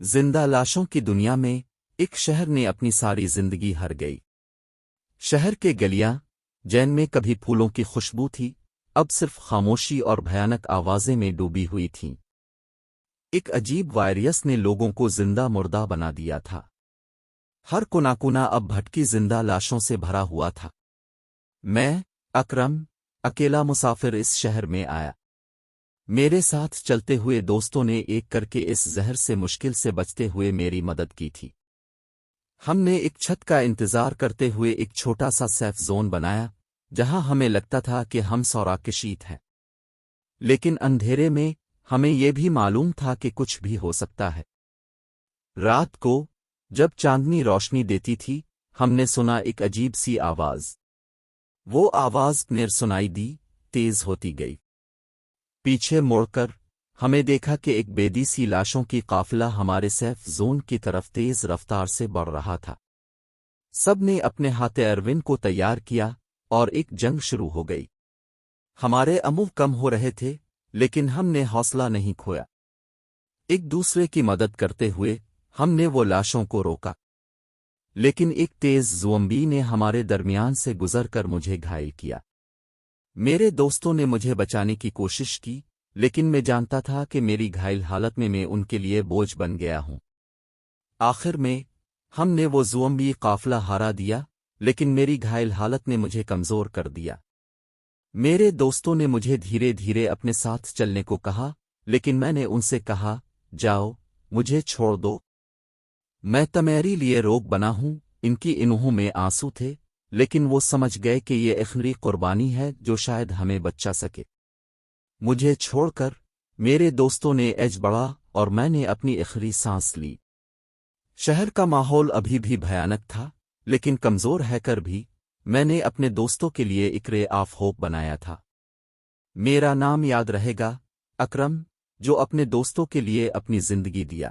زندہ لاشوں کی دنیا میں ایک شہر نے اپنی ساری زندگی ہر گئی۔ شہر کے گلیاں جن میں کبھی پھولوں کی خوشبو تھی اب صرف خاموشی اور بھیانک آوازیں میں ڈوبی ہوئی تھیں۔ ایک عجیب وائرس نے لوگوں کو زندہ مردہ بنا دیا تھا۔ ہر کونا کونا اب بھٹکی زندہ لاشوں سے بھرا ہوا تھا۔ میں اکرم اکیلا مسافر اس شہر میں آیا۔ میرے ساتھ چلتے ہوئے دوستوں نے ایک کر کے اس زہر سے مشکل سے بچتے ہوئے میری مدد کی تھی۔ ہم نے ایک چھت کا انتظار کرتے ہوئے ایک چھوٹا سا سیف زون بنایا جہاں ہمیں لگتا تھا کہ ہم سوراخشیت ہیں، لیکن اندھیرے میں ہمیں یہ بھی معلوم تھا کہ کچھ بھی ہو سکتا ہے۔ رات کو جب چاندنی روشنی دیتی تھی ہم نے سنا ایک عجیب سی آواز۔ وہ آواز نیر سنائی دی، تیز ہوتی گئی۔ پیچھے مڑ کر ہمیں دیکھا کہ ایک بیدی سی لاشوں کی قافلہ ہمارے سیف زون کی طرف تیز رفتار سے بڑھ رہا تھا۔ سب نے اپنے ہاتھ اروین کو تیار کیا اور ایک جنگ شروع ہو گئی۔ ہمارے امو کم ہو رہے تھے لیکن ہم نے حوصلہ نہیں کھویا۔ ایک دوسرے کی مدد کرتے ہوئے ہم نے وہ لاشوں کو روکا، لیکن ایک تیز زومبی نے ہمارے درمیان سے گزر کر مجھے گھائل کیا۔ میرے دوستوں نے مجھے بچانے کی کوشش کی لیکن میں جانتا تھا کہ میری گھائل حالت میں ان کے لیے بوجھ بن گیا ہوں۔ آخر میں ہم نے وہ زومبی قافلہ ہارا دیا لیکن میری گھائل حالت نے مجھے کمزور کر دیا۔ میرے دوستوں نے مجھے دھیرے دھیرے اپنے ساتھ چلنے کو کہا لیکن میں نے ان سے کہا، جاؤ مجھے چھوڑ دو، میں تمہاری لیے روک بنا ہوں۔ ان کی انہوں میں آنسو تھے لیکن وہ سمجھ گئے کہ یہ آخری قربانی ہے جو شاید ہمیں بچا سکے۔ مجھے چھوڑ کر میرے دوستوں نے ایج بڑھا اور میں نے اپنی آخری سانس لی۔ شہر کا ماحول ابھی بھی بھیانک تھا لیکن کمزور ہے کر بھی میں نے اپنے دوستوں کے لیے ایک رے آف ہوپ بنایا تھا۔ میرا نام یاد رہے گا، اکرم، جو اپنے دوستوں کے لیے اپنی زندگی دیا۔